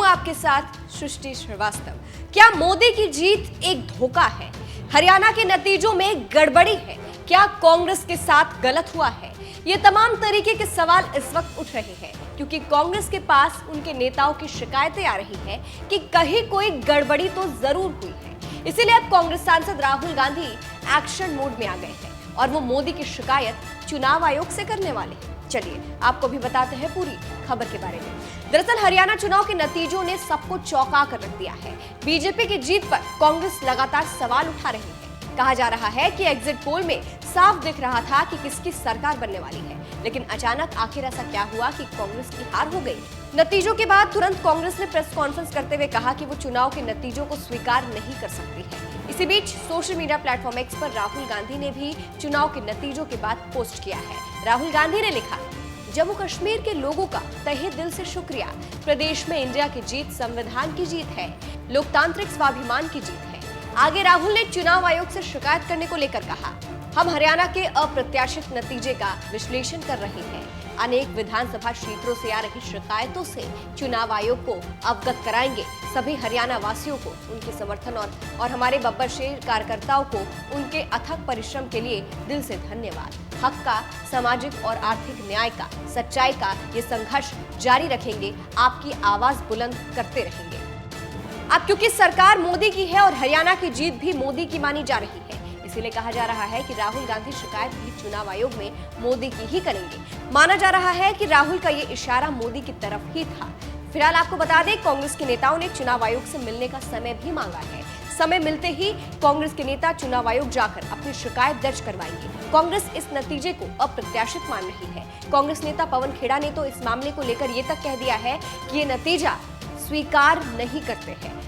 हूं आपके साथ सृष्टि श्रीवास्तव। क्या मोदी की जीत एक धोखा है? हरियाणा के नतीजों में गड़बड़ी है? क्या कांग्रेस के साथ गलत हुआ है? ये तमाम तरीके के सवाल इस वक्त उठ रहे हैं क्योंकि कांग्रेस के पास उनके नेताओं की शिकायतें आ रही हैं कि कहीं कोई गड़बड़ी तो जरूर हुई है। इसीलिए अब कांग्रेस सांसद राहुल गांधी एक्शन मोड में आ गए हैं और वो मोदी की शिकायत चुनाव आयोग से करने वाले हैं। चलिए आपको भी बताते हैं पूरी खबर के बारे में। दरअसल हरियाणा चुनाव के नतीजों ने सबको चौंका कर रख दिया है। बीजेपी की जीत पर कांग्रेस लगातार सवाल उठा रही है। कहा जा रहा है कि एग्जिट पोल में साफ दिख रहा था कि किसकी सरकार बनने वाली है, लेकिन अचानक आखिर ऐसा क्या हुआ कि कांग्रेस की हार हो गई? नतीजों के बाद तुरंत कांग्रेस ने प्रेस कॉन्फ्रेंस करते हुए कहा कि वो चुनाव के नतीजों को स्वीकार नहीं कर सकती है। इसी बीच सोशल मीडिया प्लेटफॉर्म एक्स पर राहुल गांधी ने भी चुनाव के नतीजों के बाद पोस्ट किया है। राहुल गांधी ने लिखा, जम्मू कश्मीर के लोगों का तहे दिल से शुक्रिया। प्रदेश में इंडिया की जीत संविधान की जीत है, लोकतांत्रिक स्वाभिमान की जीत है। आगे राहुल ने चुनाव आयोग से शिकायत करने को लेकर कहा, हम हरियाणा के अप्रत्याशित नतीजे का विश्लेषण कर रहे हैं। अनेक विधानसभा क्षेत्रों से आ रही शिकायतों से चुनाव आयोग को अवगत कराएंगे। सभी हरियाणा वासियों को उनके समर्थन और हमारे बब्बर शेर कार्यकर्ताओं को उनके अथक परिश्रम के लिए दिल से धन्यवाद। हक का, सामाजिक और आर्थिक न्याय का, सच्चाई का ये संघर्ष जारी रखेंगे। आपकी आवाज बुलंद करते रहेंगे। अब क्योंकि सरकार मोदी की है और हरियाणा की जीत भी मोदी की मानी जा रही है, इसीलिए कहा जा रहा है कि राहुल गांधी शिकायत भी चुनाव आयोग में मोदी की ही करेंगे। माना जा रहा है कि राहुल का ये इशारा मोदी की तरफ ही था। फिलहाल आपको बता दें, कांग्रेस के नेताओं ने चुनाव आयोग से मिलने का समय भी मांगा है। समय मिलते ही कांग्रेस के नेता चुनाव आयोग जाकर अपनी शिकायत दर्ज करवाएंगे। कांग्रेस इस नतीजे को अप्रत्याशित मान रही है। कांग्रेस नेता पवन खेड़ा ने तो इस मामले को लेकर ये तक कह दिया है कि ये नतीजा स्वीकार नहीं करते हैं।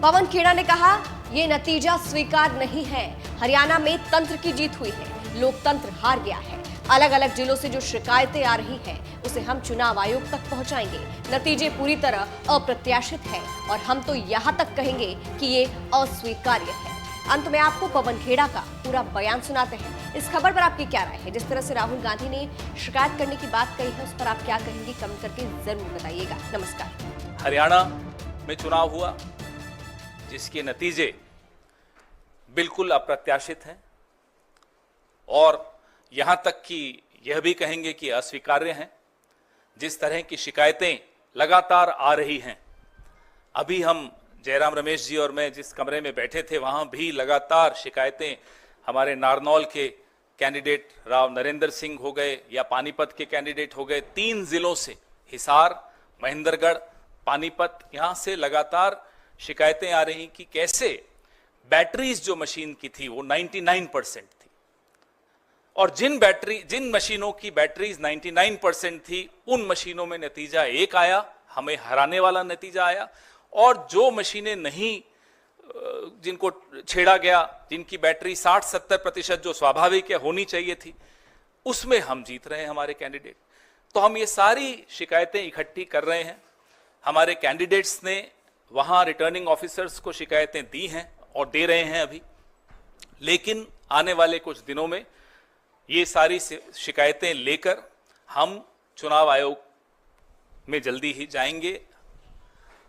पवन खेड़ा ने कहा, ये नतीजा स्वीकार नहीं है। हरियाणा में तंत्र की जीत हुई है, लोकतंत्र हार गया है। अलग अलग जिलों से जो शिकायतें आ रही हैं, उसे हम चुनाव आयोग तक पहुंचाएंगे। नतीजे पूरी तरह अप्रत्याशित है और हम तो यहां तक कहेंगे कि ये अस्वीकार्य है। अंत में आपको पवन खेड़ा का पूरा बयान सुनाते हैं। इस खबर पर आपकी क्या राय है? जिस तरह से राहुल गांधी ने शिकायत करने की बात कही है, उस पर आप क्या कहेंगे? कमेंट करके जरूर बताइएगा। नमस्कार। हरियाणा में चुनाव हुआ जिसके नतीजे बिल्कुल अप्रत्याशित हैं और यहां तक कि यह भी कहेंगे कि अस्वीकार्य हैं। जिस तरह की शिकायतें लगातार आ रही हैं, अभी हम जयराम रमेश जी और मैं जिस कमरे में बैठे थे वहां भी लगातार शिकायतें हमारे नारनौल के कैंडिडेट राव नरेंद्र सिंह हो गए या पानीपत के कैंडिडेट हो गए, 3 जिलों से हिसार, महेंद्रगढ़, पानीपत, यहां से लगातार शिकायतें आ रही कि कैसे बैटरीज जो मशीन की थी वो 99% थी और जिन मशीनों की बैटरीज 99% थी उन मशीनों में नतीजा एक आया, हमें हराने वाला नतीजा आया, और जो मशीनें नहीं, जिनको छेड़ा गया, जिनकी बैटरी 60-70% जो स्वाभाविक है होनी चाहिए थी, उसमें हम जीत रहे हैं हमारे कैंडिडेट। तो हम ये सारी शिकायतें इकट्ठी कर रहे हैं। हमारे कैंडिडेट्स ने वहां रिटर्निंग ऑफिसर्स को शिकायतें दी हैं और दे रहे हैं अभी, लेकिन आने वाले कुछ दिनों में ये सारी शिकायतें लेकर हम चुनाव आयोग में जल्दी ही जाएंगे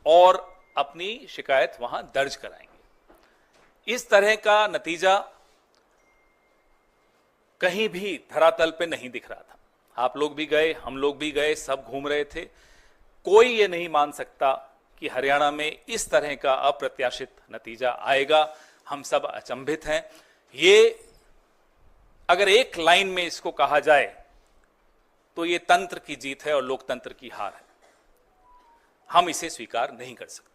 और अपनी शिकायत वहां दर्ज कराएंगे। इस तरह का नतीजा कहीं भी धरातल पे नहीं दिख रहा था। आप लोग भी गए, हम लोग भी गए, सब घूम रहे थे। कोई ये नहीं मान सकता कि हरियाणा में इस तरह का अप्रत्याशित नतीजा आएगा। हम सब अचंभित हैं। ये अगर एक लाइन में इसको कहा जाए तो ये तंत्र की जीत है और लोकतंत्र की हार है। हम इसे स्वीकार नहीं कर सकते।